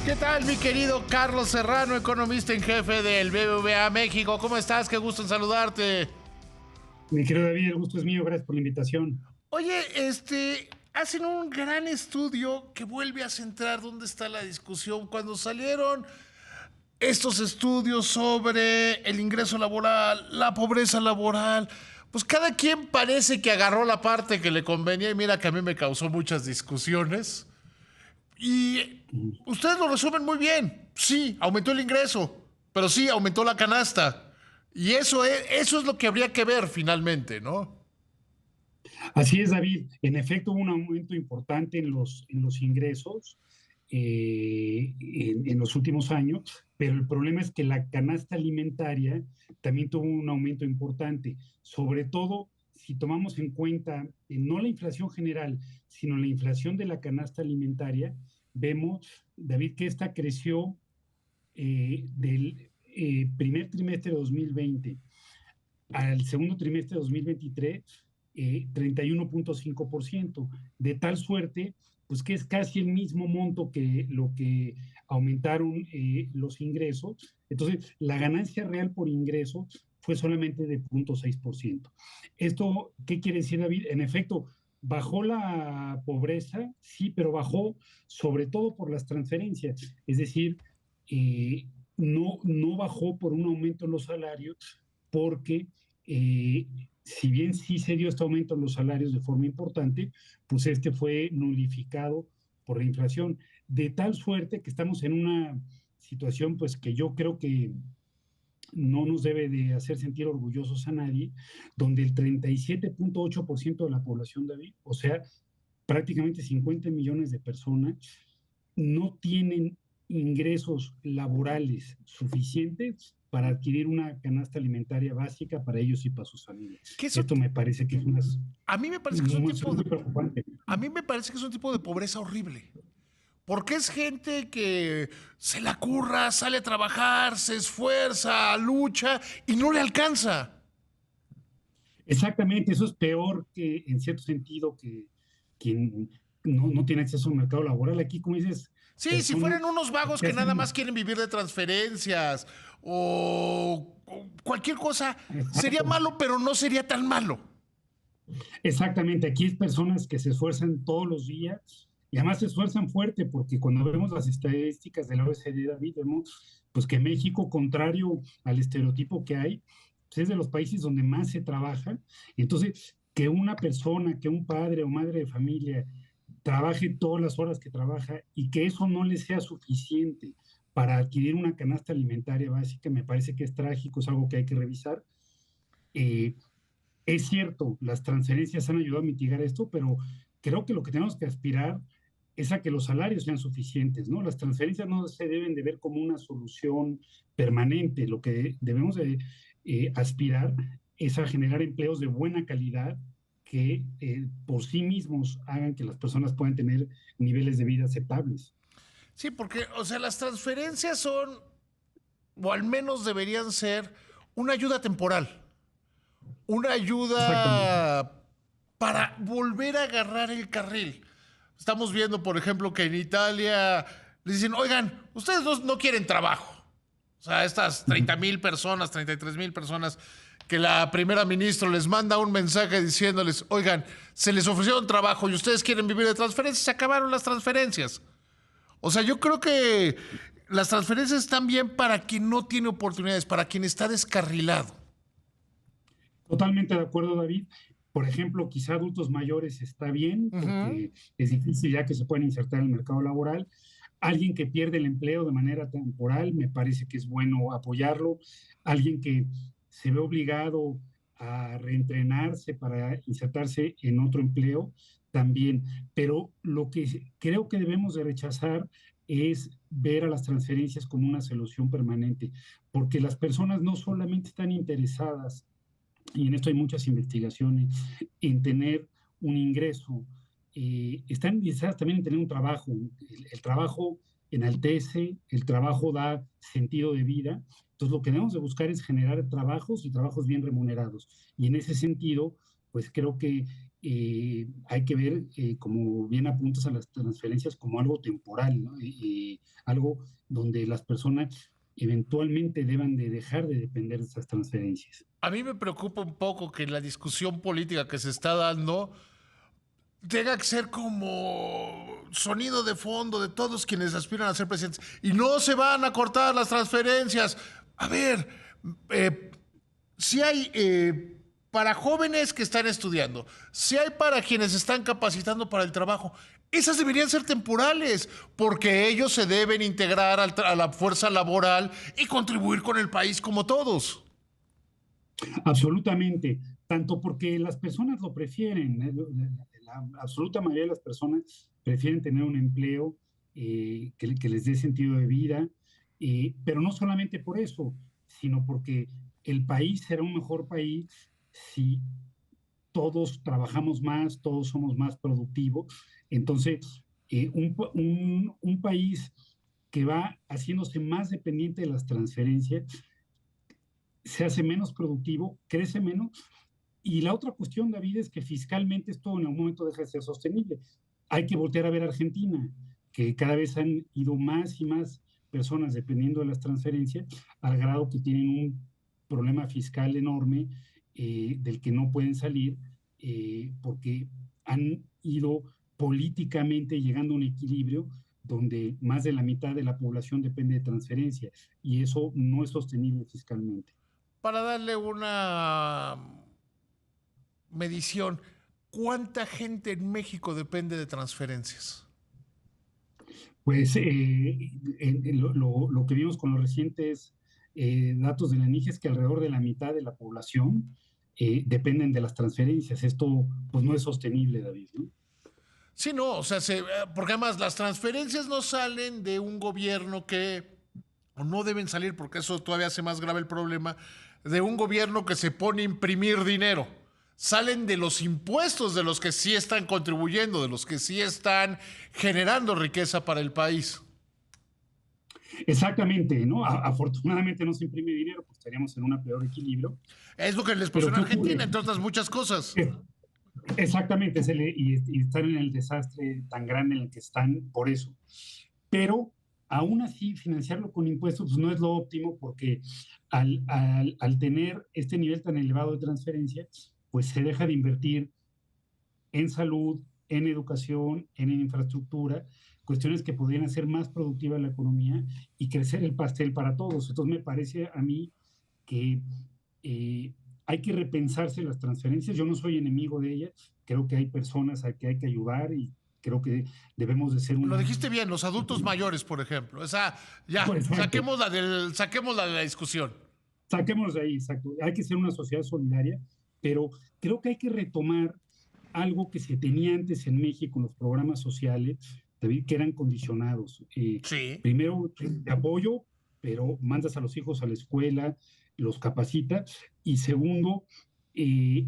¿Qué tal, mi querido Carlos Serrano, economista en jefe del BBVA México? ¿Cómo estás? Qué gusto en saludarte. Mi querido David, el gusto es mío, gracias por la invitación. Oye, hacen un gran estudio que vuelve a centrar dónde está la discusión. Cuando salieron estos estudios sobre el ingreso laboral, la pobreza laboral, pues cada quien parece que agarró la parte que le convenía y mira que a mí me causó muchas discusiones. Y ustedes lo resumen muy bien. Sí, aumentó el ingreso, pero sí, aumentó la canasta. Y eso es lo que habría que ver finalmente, ¿no? Así es, David. En efecto, hubo un aumento importante en los ingresos en los últimos años, pero el problema es que la canasta alimentaria también tuvo un aumento importante, sobre todo si tomamos en cuenta no la inflación general, sino la inflación de la canasta alimentaria, vemos, David, que esta creció del primer trimestre de 2020 al segundo trimestre de 2023, 31.5%, de tal suerte, pues que es casi el mismo monto que lo que aumentaron los ingresos. Entonces, la ganancia real por ingreso fue solamente de 0.6%. ¿Esto qué quiere decir, David? En efecto, bajó la pobreza, sí, pero bajó sobre todo por las transferencias, es decir, no bajó por un aumento en los salarios, porque eh, si bien sí se dio este aumento en los salarios de forma importante, pues este fue nulificado por la inflación, de tal suerte que estamos en una situación pues que yo creo que no nos debe de hacer sentir orgullosos a nadie, donde el 37.8% de la población, David, o sea, prácticamente 50 millones de personas, no tienen ingresos laborales suficientes para adquirir una canasta alimentaria básica para ellos y para sus familias. Que eso, Esto me parece que es a mí me parece que es un muy, tipo de, muy preocupante. a mí me parece que es un tipo de pobreza horrible. Porque es gente que se la curra, sale a trabajar, se esfuerza, lucha y no le alcanza. Exactamente, eso es peor que en cierto sentido que quien no tiene acceso al mercado laboral. Aquí, como dices, Sí, si personas fueran unos vagos que que nada hacen más quieren vivir de transferencias o cualquier cosa, sería exacto. malo, pero no sería tan malo. Exactamente, aquí es personas que se esfuerzan todos los días y además se esfuerzan fuerte porque cuando vemos las estadísticas de la OECD, David, vemos pues que México, contrario al estereotipo que hay, pues, es de los países donde más se trabaja. Entonces, que una persona, que un padre o madre de familia trabaje todas las horas que trabaja y que eso no le sea suficiente para adquirir una canasta alimentaria básica, me parece que es trágico, es algo que hay que revisar. Eh, es cierto, las transferencias han ayudado a mitigar esto, pero creo que lo que tenemos que aspirar es a que los salarios sean suficientes, ¿no? Las transferencias no se deben de ver como una solución permanente. Lo que debemos de aspirar es a generar empleos de buena calidad que por sí mismos hagan que las personas puedan tener niveles de vida aceptables. Sí, porque, o sea, las transferencias son, o al menos deberían ser, una ayuda temporal. Una Exactamente. ayuda para volver a agarrar el carril. Estamos viendo, por ejemplo, que en Italia le dicen, oigan, ustedes no quieren trabajo. O sea, estas Uh -huh. 30,000 personas, 33,000 personas, que la primera ministra les manda un mensaje diciéndoles, oigan, se les ofrecieron trabajo y ustedes quieren vivir de transferencias, se acabaron las transferencias. O sea, yo creo que las transferencias están bien para quien no tiene oportunidades, para quien está descarrilado. Totalmente de acuerdo, David. Por ejemplo, quizá adultos mayores está bien Uh -huh. porque es difícil ya que se puedan insertar en el mercado laboral. Alguien que pierde el empleo de manera temporal, me parece que es bueno apoyarlo. Alguien que se ve obligado a reentrenarse para insertarse en otro empleo, también. Pero lo que creo que debemos de rechazar es ver a las transferencias como una solución permanente, porque las personas no solamente están interesadas, y en esto hay muchas investigaciones, en tener un ingreso, están interesadas también en tener un trabajo. El trabajo enaltece, el trabajo da sentido de vida. Entonces, lo que debemos de buscar es generar trabajos y trabajos bien remunerados. Y en ese sentido, pues creo que hay que ver, como bien apuntas, a las transferencias como algo temporal, ¿no? Algo donde las personas eventualmente deban de dejar de depender de esas transferencias. A mí me preocupa un poco que la discusión política que se está dando tenga que ser como sonido de fondo de todos quienes aspiran a ser presidentes. Y no se van a cortar las transferencias. A ver, eh, si hay para jóvenes que están estudiando, si hay para quienes están capacitando para el trabajo, esas deberían ser temporales, porque ellos se deben integrar a la fuerza laboral y contribuir con el país como todos. Absolutamente, tanto porque las personas lo prefieren, la absoluta mayoría de las personas prefieren tener un empleo que les dé sentido de vida, pero no solamente por eso, sino porque el país será un mejor país si todos trabajamos más, todos somos más productivos. Entonces, un país que va haciéndose más dependiente de las transferencias se hace menos productivo, crece menos. Y la otra cuestión, David, es que fiscalmente esto en algún momento deja de ser sostenible. Hay que voltear a ver a Argentina, que cada vez han ido más y más personas dependiendo de las transferencias, al grado que tienen un problema fiscal enorme del que no pueden salir porque han ido políticamente llegando a un equilibrio donde más de la mitad de la población depende de transferencia y eso no es sostenible fiscalmente. Para darle una medición, ¿cuánta gente en México depende de transferencias? Pues lo que vimos con los recientes datos de la NIGE es que alrededor de la mitad de la población dependen de las transferencias. Esto pues no es sostenible, David, ¿no? Sí, no, o sea, porque además las transferencias no salen de un gobierno que, o no deben salir, porque eso todavía hace más grave el problema, de un gobierno que se pone a imprimir dinero. Salen de los impuestos de los que sí están contribuyendo, de los que sí están generando riqueza para el país. Exactamente, ¿no? Afortunadamente no se imprime dinero, pues estaríamos en un peor equilibrio. Es lo que les pasó Pero en ¿qué Argentina, ocurre? entre otras muchas cosas. Eh, Exactamente, y están en el desastre tan grande en el que están por eso. Pero aún así, financiarlo con impuestos pues, no es lo óptimo porque al tener este nivel tan elevado de transferencia, pues se deja de invertir en salud, en educación, en infraestructura, cuestiones que podrían hacer más productiva la economía y crecer el pastel para todos. Entonces me parece a mí que hay que repensarse las transferencias. Yo no soy enemigo de ellas, creo que hay personas a que hay que ayudar y creo que debemos de ser Lo una... dijiste bien, los adultos mayores, por ejemplo. Esa, ya, Exacto, saquémosla de la discusión. saquémonos de ahí, exacto. Hay que ser una sociedad solidaria, pero creo que hay que retomar algo que se tenía antes en México, en los programas sociales, David, que eran condicionados. Sí. Primero, te apoyo, pero mandas a los hijos a la escuela, los capacita. Y segundo, eh,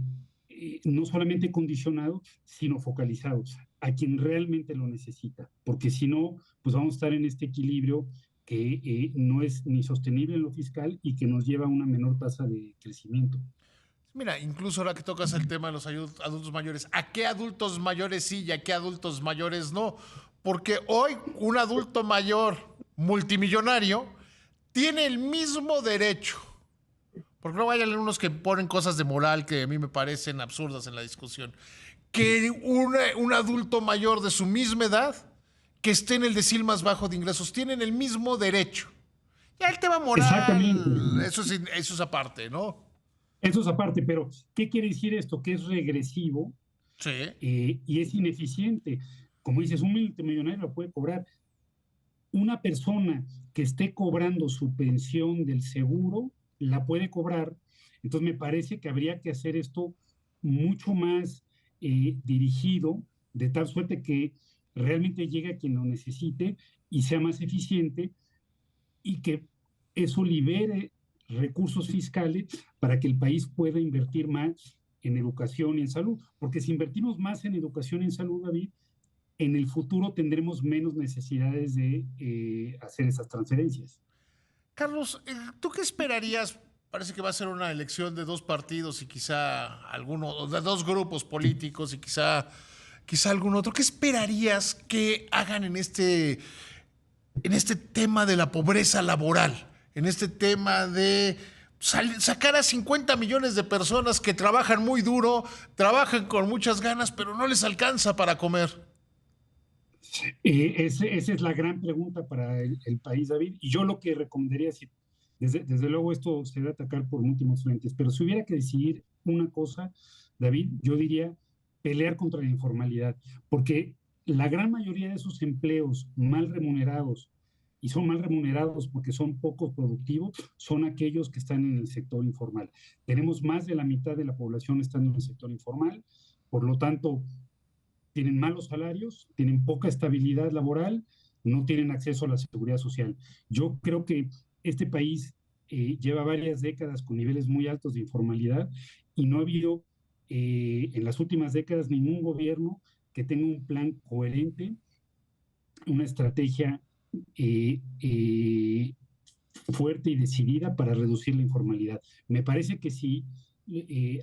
no solamente condicionados, sino focalizados a quien realmente lo necesita, porque si no, pues vamos a estar en este equilibrio que no es ni sostenible en lo fiscal y que nos lleva a una menor tasa de crecimiento. Mira, incluso ahora que tocas el tema de los adultos mayores, ¿a qué adultos mayores sí y a qué adultos mayores no? Porque hoy un adulto mayor multimillonario tiene el mismo derecho, porque luego hay algunos que ponen cosas de moral que a mí me parecen absurdas en la discusión, que un adulto mayor de su misma edad que esté en el decil más bajo de ingresos, tienen el mismo derecho. Ya el tema Exactamente. moral, eso es aparte, ¿no? Eso es aparte, pero ¿qué quiere decir esto? Que es regresivo Sí. y es ineficiente. Como dices, un multimillonario lo puede cobrar. Una persona que esté cobrando su pensión del seguro la puede cobrar. Entonces me parece que habría que hacer esto mucho más dirigido, de tal suerte que realmente llegue a quien lo necesite y sea más eficiente y que eso libere recursos fiscales para que el país pueda invertir más en educación y en salud. Porque si invertimos más en educación y en salud, David, en el futuro tendremos menos necesidades de hacer esas transferencias. Carlos, ¿tú qué esperarías? parece que va a ser una elección de dos partidos y quizá alguno, de dos grupos políticos y quizá algún otro. ¿Qué esperarías que hagan en este tema de la pobreza laboral? En este tema de sacar a 50 millones de personas que trabajan muy duro, trabajan con muchas ganas, pero no les alcanza para comer. Esa es la gran pregunta para el país, David. Y yo lo que recomendaría, si, desde luego esto se debe atacar por múltiples frentes, pero si hubiera que decidir una cosa, David, yo diría pelear contra la informalidad, porque la gran mayoría de esos empleos mal remunerados, y son mal remunerados porque son poco productivos, son aquellos que están en el sector informal. Tenemos más de la mitad de la población estando en el sector informal, por lo tanto, tienen malos salarios, tienen poca estabilidad laboral, no tienen acceso a la seguridad social. Yo creo que este país lleva varias décadas con niveles muy altos de informalidad y no ha habido en las últimas décadas ningún gobierno que tenga un plan coherente, una estrategia eh, eh, fuerte y decidida para reducir la informalidad. Me parece que si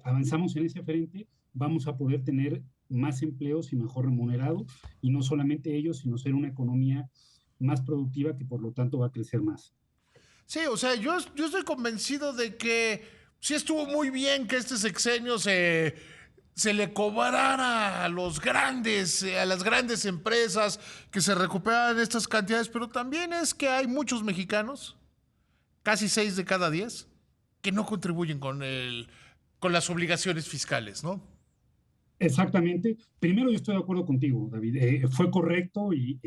avanzamos en ese frente, vamos a poder tener más empleos y mejor remunerados, y no solamente ellos, sino ser una economía más productiva que por lo tanto va a crecer más. Sí, o sea, yo estoy convencido de que sí estuvo muy bien que este sexenio se le cobrara a los grandes, a las grandes empresas que se recuperaran estas cantidades, pero también es que hay muchos mexicanos, casi 6 de cada 10, que no contribuyen con las obligaciones fiscales, ¿no? Exactamente. Primero, yo estoy de acuerdo contigo, David. Fue correcto y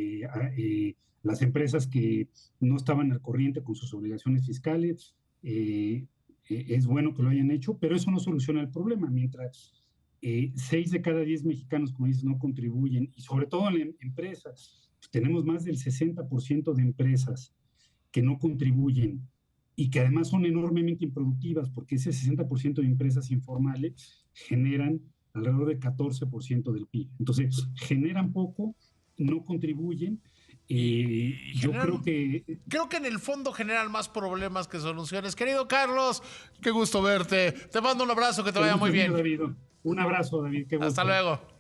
las empresas que no estaban al corriente con sus obligaciones fiscales, es bueno que lo hayan hecho, pero eso no soluciona el problema. Mientras 6 de cada 10 mexicanos, como dices, no contribuyen, y sobre todo en empresas, pues tenemos más del 60% de empresas que no contribuyen y que además son enormemente improductivas, porque ese 60% de empresas informales generan alrededor del 14% del PIB. Entonces, generan poco, no contribuyen. Y Yo creo generan, que, creo que en el fondo generan más problemas que soluciones. Querido Carlos, qué gusto verte. Te mando un abrazo, que te el vaya gusto muy es mío, bien. David. Un abrazo, David, qué Hasta gusto. luego.